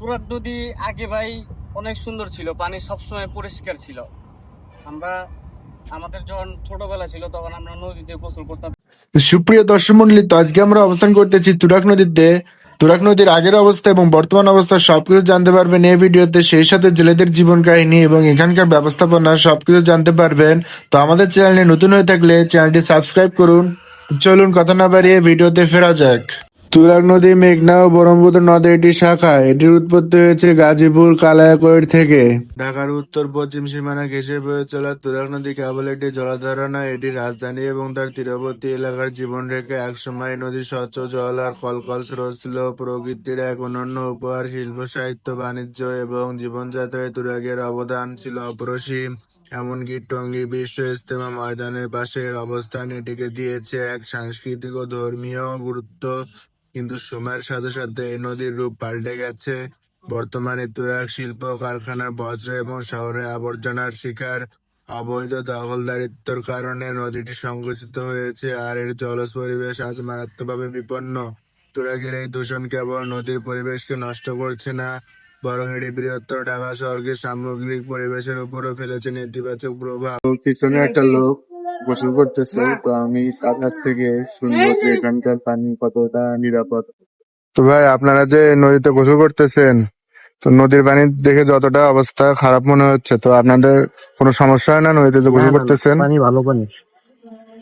তুরাগ নদী আগে ভাই অনেক সুন্দর ছিল, পানি সবসময় পরিষ্কার ছিল। আমরা আমাদের যখন ছোটবেলা ছিল তখন আমরা নদীতে গোসল করতাম। সুপ্রিয় দর্শক মন্ডলী, তো আজকে আমরা অবস্থান করতেছি তুরাগ নদীতে। তুরাগ নদীর আগের অবস্থা এবং বর্তমান অবস্থা সবকিছু জানতে পারবেন এই ভিডিওতে, সেই সাথে জেলেদের জীবন কাহিনী এবং এখানকার ব্যবস্থাপনা সবকিছু জানতে পারবেন। তো আমাদের চ্যানেলে নতুন হয়ে থাকলে চ্যানেলটি সাবস্ক্রাইব করুন। চলুন কথা না বাড়িয়ে ভিডিওতে ফেরা যাক। তুরাগ নদী মেঘনা ও ব্রহ্মপুত্র নদের একটি শাখা। এটির উৎপত্তি হয়েছে গাজীপুর কালায়াকৈর থেকে। ঢাকার উত্তর পশ্চিম সীমানা ঘেঁষে বয়ে চলা তুরাগ নদী কেবল একটি জলাধার নয়, এটি রাজধানী এবং তার তীরবর্তী এলাকার জীবনরেখা। একসময় এই নদীর স্বচ্ছ জল আর কলকল স্রোত ছিল প্রকৃতির এক অনন্য উপহার। শিল্প, সাহিত্য, বাণিজ্য এবং জীবনযাত্রায় তুরাগের অবদান ছিল অপরিসীম। এমনকি টঙ্গী বিশ্ব ইজতেমা ময়দানের পাশে এর অবস্থান এটিকে দিয়েছে এক সাংস্কৃতিক ও ধর্মীয় গুরুত্ব। কিন্তু সময়ের সাথে সাথে এই নদীর রূপ পাল্টে গেছে। বর্তমানে তুরাগ শিল্প কারখানার বজ্র এবং শহরে আবর্জনার শিকার। অবৈধ দখলদারিত্বের কারণে নদীটি সংকুচিত হয়েছে আর এর জলজ পরিবেশ আজ মারাত্মকভাবে বিপন্ন। তুরাগের এই দূষণ কেবল নদীর পরিবেশকে নষ্ট করছে না, বরং এটি বৃহত্তর ঢাকা শহরকে সামগ্রিক পরিবেশের উপরও ফেলেছে নেতিবাচক প্রভাব। পিছনে একটা লোক গোসল করতেছে, তো আমি তার কাছ থেকে শুনবো যে এখানকার পানি কতটা নিরাপদ। তো ভাই, আপনারা যে নদীতে গোসল করতেছেন, তো নদীর পানি দেখে যতটা অবস্থা খারাপ মনে হচ্ছে, তো আপনাদের কোনো সমস্যা হয় না নদীতে যে গোসল করতেছেন? পানি ভালো পানি,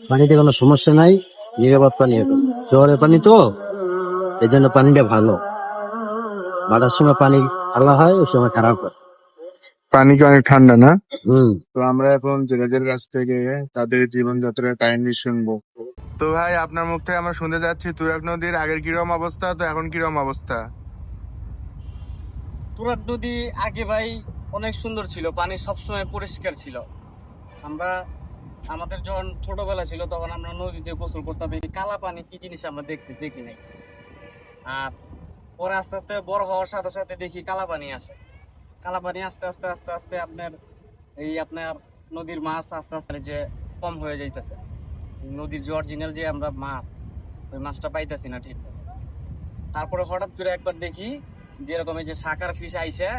পানিতে কোনো সমস্যা নাই, নিরাপদ পানি। এখন শহরের পানি তো, এই জন্য পানিটা ভালো। বাটার সময় পানি ভালো হয়, ওই সময় খারাপ হয়। পানি কি অনেক ঠান্ডা না? তো আমরা এখন জেলেদের কাছ থেকে তাদের জীবনযাত্রার কাহিনী শুনবো। তো ভাই, আপনার মুখ থেকে আমরা শুনতে যাচ্ছি তুরাগ নদীর আগের কিরকম অবস্থা, তো এখন কিরকম অবস্থা? তুরাগ নদী আগে ভাই অনেক সুন্দর ছিল, পানি সবসময় পরিষ্কার ছিল। আমরা আমাদের যখন ছোটবেলা ছিল তখন আমরা নদীতে গোসল করতাম। এই কালা পানি কি জিনিস আমরা দেখি নাই। আর পরে আস্তে আস্তে বড় হওয়ার সাথে সাথে দেখি কালা পানি আসে। কালা পানি আস্তে আস্তে আস্তে আস্তে আপনার নদীর মাছ আস্তে আস্তে যে কম হয়ে যাইতেছে। নদীর যে অরিজিনাল যে আমরা মাছ, ওই মাছটা পাইতেছি না ঠিক। তারপরে হঠাৎ করে একবার দেখি যেরকম এই যে শাকার ফিশ আইসে,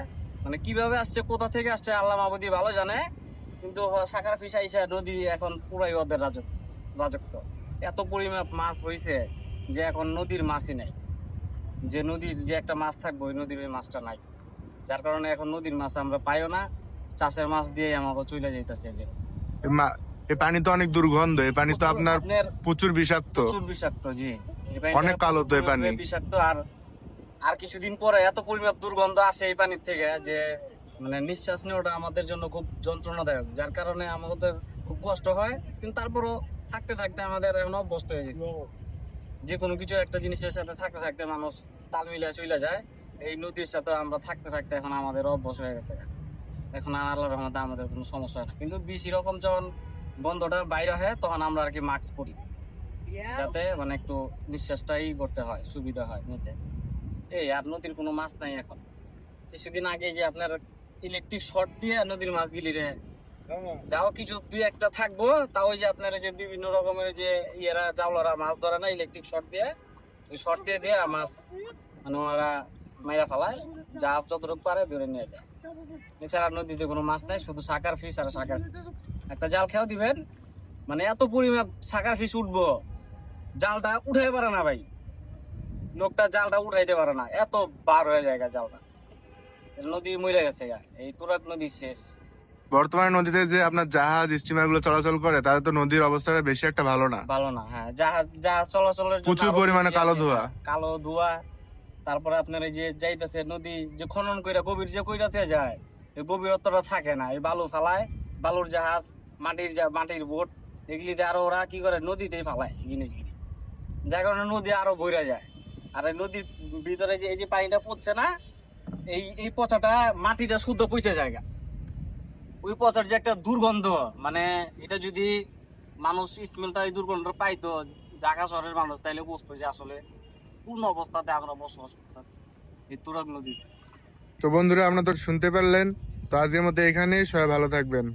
মানে কিভাবে আসছে, কোথা থেকে আসছে আল্লাহ মাহবুদি ভালো জানে, কিন্তু শাকার ফিশ আইসে নদী এখন পুরাই ওদের রাজত্ব। এত পরিমাণ মাছ হয়েছে যে এখন নদীর মাছই নাই। যে নদীর যে একটা মাছ থাকবো, ওই নদীর ওই মাছটা নাই। যার কারণে এখন নদীর মাছ আমরা পাইও না, চাষের মাছ দিয়ে আমাকে চলে যাইতেছে। যে এই পানি তো অনেক দুর্গন্ধ, এই পানি তো আপনার প্রচুর বিষাক্ত। প্রচুর বিষাক্ত, জি। অনেক কালো তো এই পানি, বিষাক্ত। আর কিছুদিন পরে এত পরিমাণ দুর্গন্ধ আসে এই পানির থেকে যে মানে নিঃশ্বাস নেওয়াটা আমাদের জন্য খুব যন্ত্রণাদায়ক। যার কারণে আমাদের খুব কষ্ট হয়, কিন্তু তারপরও থাকতে থাকতে আমাদের এখন অভ্যস্ত হয়ে গেছে। যে কোনো কিছু একটা জিনিসের সাথে থাকতে থাকতে মানুষ তাল মিলিয়ে চলে যায়। এই নদীর সাথে আমরা থাকতে থাকতে এখন আমাদের অভ্যাস হয়ে গেছে। এখন আল্লাহর রহমতে আমাদের কোনো সমস্যা হয় না, কিন্তু বেশি রকম যখন গন্ধটা বাইরে হয় তখন আমরা আর কি মাস্ক পরি, যাতে মানে একটু নিঃশ্বাসটাই করতে হয়, সুবিধা হয় নিতে। এই আর নদীর কোনো মাছ নাই এখন। কিছুদিন আগে যে আপনার ইলেকট্রিক শর্ট দিয়ে নদীর মাছগুলি রে তাও কিছু দুই একটা থাকবো, তাও যে আপনার যে বিভিন্ন রকমের যে ইয়েরা জাওলারা মাছ ধরে না ইলেকট্রিক শর্ট দিয়ে, ওই শর্ট দিয়ে দিয়ে মাছ মানে ওরা মাইরা ফেলায়, যা যতটুকু পারে ধরে নিয়ে যায়। এছাড়া নদীতে কোনো মাছ নাই, শুধু শাকার ফিশ আর শাকার। একটা জাল খেয়াও দিবেন, মানে এত পরিমাণ শাকার ফিশ উঠবো, জালটা উঠাই পারে না ভাই। লোকটা জালটা উঠাইতে পারে না, এত বার হয়ে যায় জালটা। নদী মরে গেছে, এই তুরাগ নদী শেষ। বর্তমানে নদীতে যে আপনার জাহাজ স্টিমার গুলো চলাচল করে, তাদের তো নদীর অবস্থাটা বেশি একটা ভালো না। ভালো না, হ্যাঁ। জাহাজ চলাচলের জন্য প্রচুর পরিমাণে কালো ধোঁয়া। তারপরে আপনার এই যে যাইতেছে নদী যে খনন কইরা গভীর যে কইরাতে যায়, এই গভীরত্বটা থাকে না। এই বালু ফালায়, বালুর জাহাজ, মাটির বোট, এগুলিতে আরো ওরা কি করে নদীতেই ফালায় জিনিসগুলি, যার কারণে নদী আরো ভরে যায়। আর এই নদীর ভিতরে যে এই যে পানিটা পড়ছে না, এই পচাটা মাটিটা শুদ্ধ পচে জায়গা, ওই পচার যে একটা দুর্গন্ধ, মানে এটা যদি মানুষ স্মেলটা এই দুর্গন্ধ পাইতো, ঢাকা শহরের মানুষ, তাইলে বুঝতো যে আসলে কোন অবস্থাতে আমরা বসবাস করতেছি এই তুরাগ নদীতে। তো বন্ধুরা, আপনারা তো শুনতে পারলেন। তো আজকের মতো এখানেই, সবাই ভালো থাকবেন।